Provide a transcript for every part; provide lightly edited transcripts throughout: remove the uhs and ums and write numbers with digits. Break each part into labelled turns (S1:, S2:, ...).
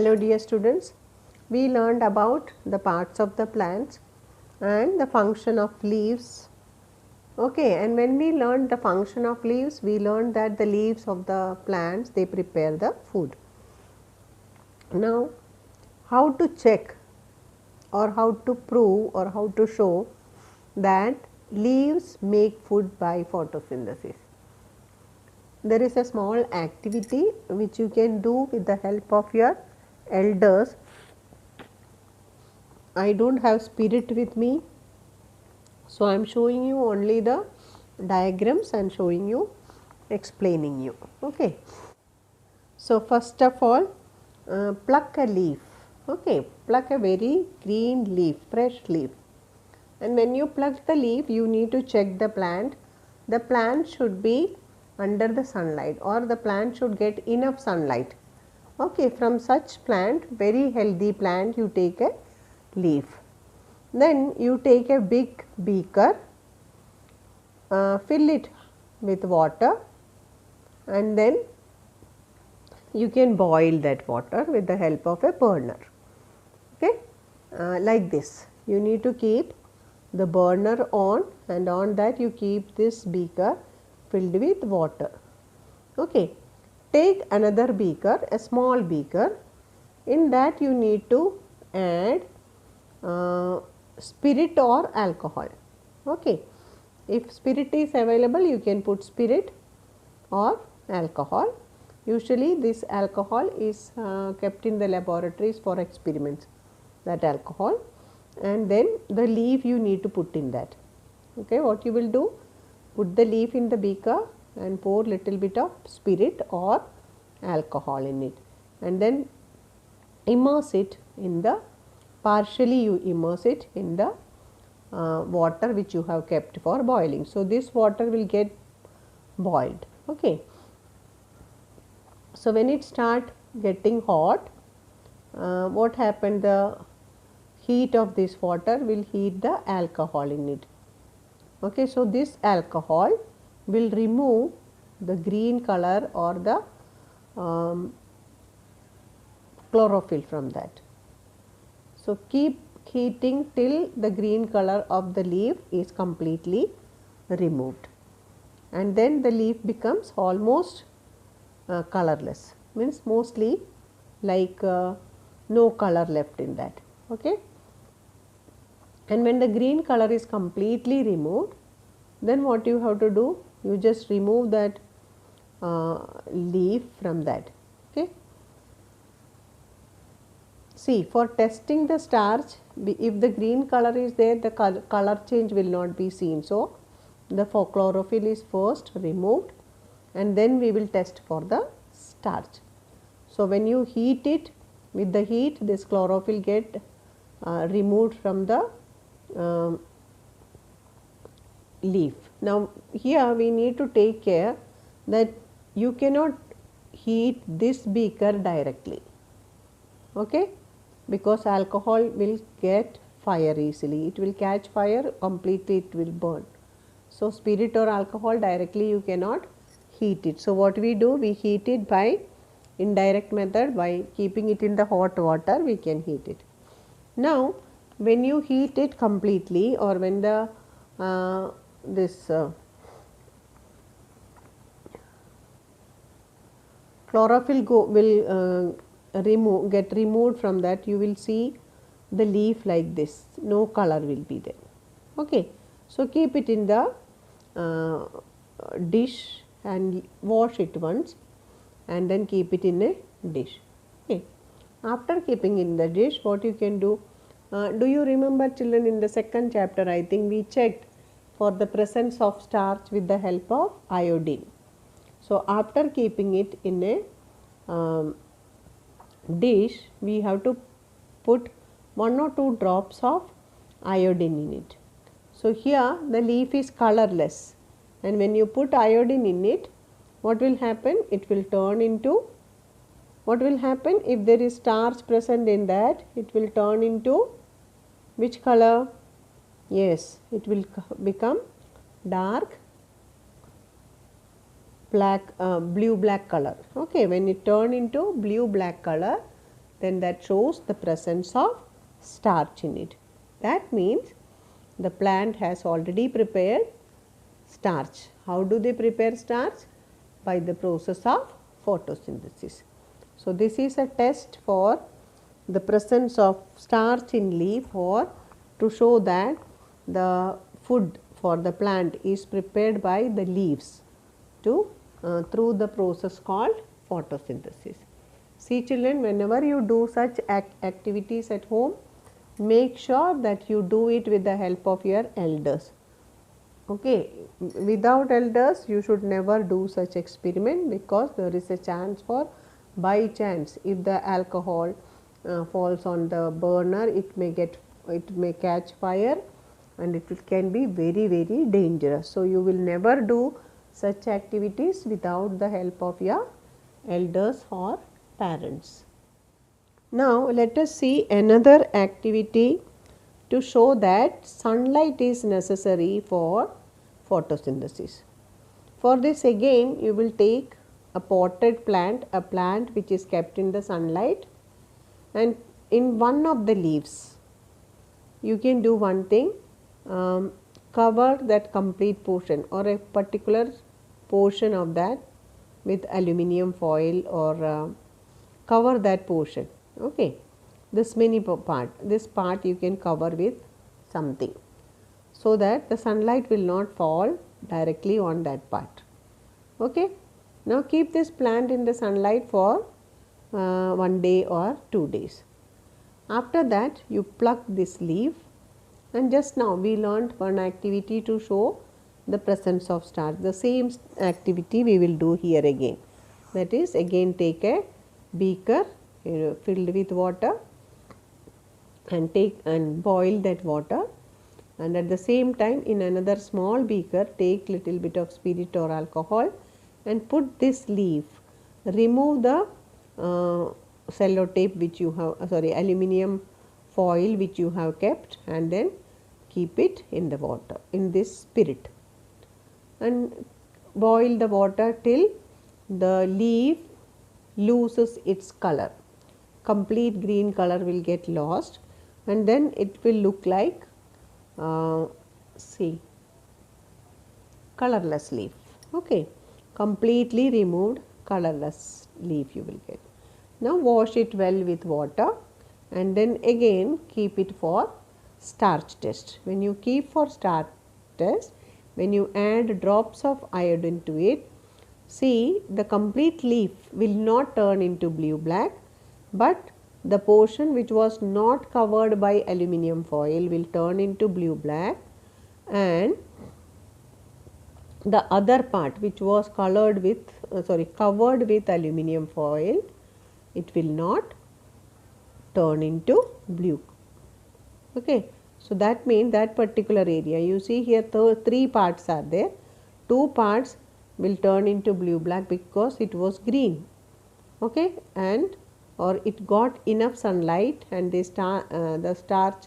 S1: Hello dear students, we learned about the parts of the plants and the function of leaves. Okay, and when we learned the function of leaves, we learned that the leaves of the plants, they prepare the food. Now, how to check or how to prove or how to show that leaves make food by photosynthesis? There is a small activity which you can do with the help of your elders. I don't have spirit with me, so I am showing you only the diagrams and showing you, explaining you. Okay. So, first of all, pluck a leaf. Okay, pluck a very green leaf, fresh leaf. And when you pluck the leaf, you need to check the plant. The plant should be under the sunlight, or the plant should get enough sunlight. Okay, from such plant, very healthy plant, you take a leaf. Then you take a big beaker, fill it with water, and then you can boil that water with the help of a burner. Okay, like this. You need to keep the burner on, and on that you keep this beaker filled with water. Okay, take another beaker, a small beaker. In that you need to add spirit or alcohol. Okay, if spirit is available, you can put spirit or alcohol. Usually this alcohol is kept in the laboratories for experiments, that alcohol, and then the leaf you need to put in that. Okay, what you will do, put the leaf in the beaker and pour little bit of spirit or alcohol in it, and then immerse it in the, partially you immerse it in the water which you have kept for boiling. So, this water will get boiled. Okay. So, when it start getting hot, what happened, the heat of this water will heat the alcohol in it. Okay. So, this alcohol will remove the green color or the chlorophyll from that. So, keep heating till the green color of the leaf is completely removed, and then the leaf becomes almost colorless, means mostly like no color left in that. Okay. And when the green color is completely removed, then what you have to do, you just remove that leaf from that. Okay. See, for testing the starch, if the green color is there, the color change will not be seen. So, the chlorophyll is first removed, and then we will test for the starch. So, when you heat it, with the heat, this chlorophyll get removed from the leaf. Now, here we need to take care that you cannot heat this beaker directly. Okay, because alcohol will get fire easily, it will catch fire, completely it will burn. So, spirit or alcohol directly you cannot heat it. So, what we do, we heat it by indirect method, by keeping it in the hot water we can heat it. Now, when you heat it completely, or when the chlorophyll will get removed from that, you will see the leaf like this, no color will be there. Okay. So, keep it in the dish and wash it once, and then keep it in a dish. Okay. After keeping in the dish, what you can do, do you remember children, in the second chapter I think we checked for the presence of starch with the help of iodine. So, after keeping it in a dish, we have to put 1 or 2 drops of iodine in it. So, here the leaf is colorless, and when you put iodine in it, what will happen? It will turn into, what will happen if there is starch present in that? It will turn into which color? Yes, it will become dark black, blue black color. Okay, when it turn into blue black color, then that shows the presence of starch in it. That means the plant has already prepared starch. How do they prepare starch? By the process of photosynthesis. So, this is a test for the presence of starch in leaf, or to show that the food for the plant is prepared by the leaves through the process called photosynthesis. See children, whenever you do such activities at home, make sure that you do it with the help of your elders. Okay, without elders you should never do such experiment, because there is a chance for, by chance, if the alcohol falls on the burner, it may catch fire and it can be very dangerous. So, you will never do such activities without the help of your elders or parents. Now, let us see another activity to show that sunlight is necessary for photosynthesis. For this, again you will take a potted plant, a plant which is kept in the sunlight, and in one of the leaves you can do one thing, cover that complete portion or a particular portion of that with aluminium foil, or cover that portion. Okay, this this part you can cover with something, so that the sunlight will not fall directly on that part. Okay. Now, keep this plant in the sunlight for 1 day or 2 days. After that, you pluck this leaf, and just now we learnt one activity to show the presence of starch. The same activity we will do here again. That is, again take a beaker filled with water and boil that water, and at the same time in another small beaker take little bit of spirit or alcohol and put this leaf, remove the sellotape which you have, aluminium foil which you have kept, and then keep it in the water, in this spirit, and boil the water till the leaf loses its color. Complete green color will get lost, and then it will look like colorless leaf. Okay, completely removed colorless leaf you will get. Now, wash it well with water, and then again keep it for starch test. When you keep for starch test, when you add drops of iodine to it, see, the complete leaf will not turn into blue black, but the portion which was not covered by aluminium foil will turn into blue black, and the other part which was covered with aluminium foil, it will not turn into blue. Okay. So, that means that particular area, you see here 3 parts are there, 2 parts will turn into blue black because it was green. Okay, and or it got enough sunlight, and the starch,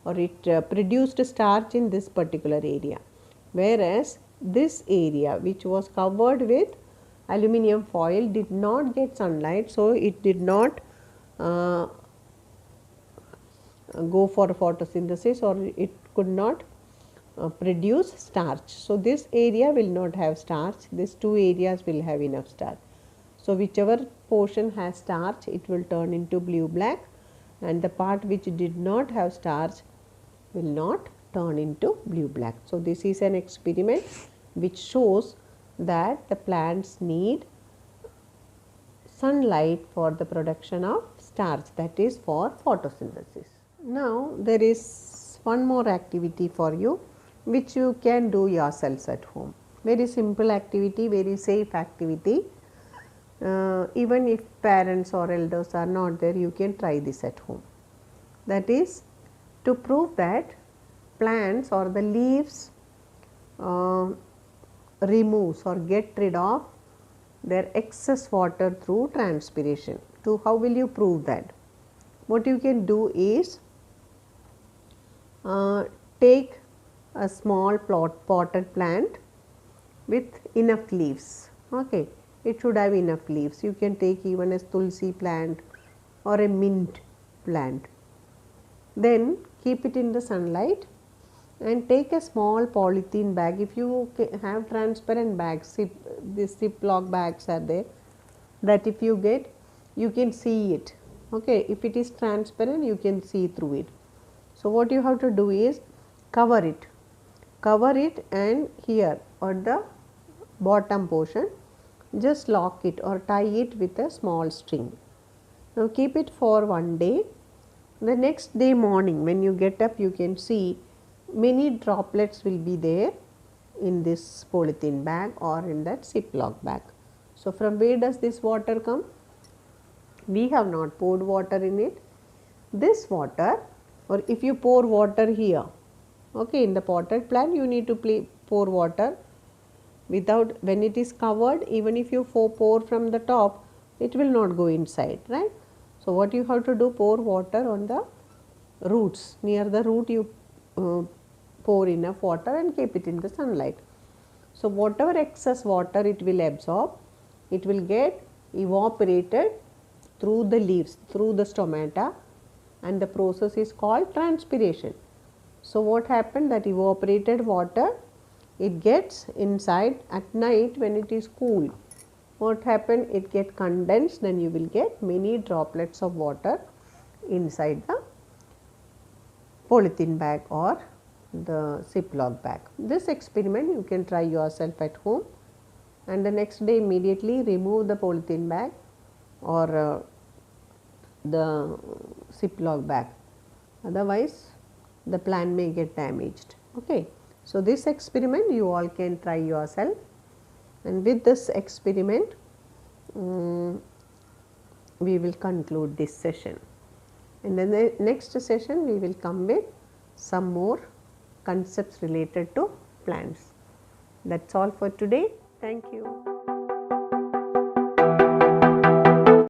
S1: or it produced starch in this particular area, whereas this area which was covered with aluminium foil did not get sunlight, so it did not go for photosynthesis, or it could not produce starch. So, this area will not have starch, these 2 areas will have enough starch. So, whichever portion has starch, it will turn into blue black, and the part which did not have starch will not turn into blue black. So, this is an experiment which shows that the plants need sunlight for the production of starch, that is for photosynthesis. Now, there is one more activity for you which you can do yourselves at home. Very simple activity, very safe activity. Even if parents or elders are not there, you can try this at home. That is to prove that plants or the leaves removes or get rid of their excess water through transpiration. So, how will you prove that? What you can do is take a small potted plant with enough leaves. Okay, it should have enough leaves. You can take even a tulsi plant or a mint plant. Then keep it in the sunlight and take a small polythene bag. If you have transparent bags, these Ziploc bags are there, that if you get, you can see it. Okay, if it is transparent, you can see through it. So what you have to do is cover it, and here at the bottom portion just lock it or tie it with a small string. Now keep it for one day. The next day morning when you get up, you can see many droplets will be there in this polythene bag or in that Ziploc bag. So from where does this water come? We have not poured water in it. This water, or if you pour water here, okay, in the potted plant you need to pour water. Without, when it is covered, even if you pour from the top, it will not go inside, right? So what you have to do, pour water on the roots. Near the root you pour enough water and keep it in the sunlight. So whatever excess water it will absorb, it will get evaporated through the leaves, through the stomata, and the process is called transpiration. So what happened, that evaporated water, it gets inside at night when it is cool. What happened, it get condensed, then you will get many droplets of water inside the polythene bag or the Ziploc bag. This experiment you can try yourself at home, and the next day immediately remove the polythene bag or the Ziploc bag, otherwise the plant may get damaged. Okay. So this experiment you all can try yourself, and with this experiment we will conclude this session. In the next session we will come with some more concepts related to plants. That's all for today. Thank you.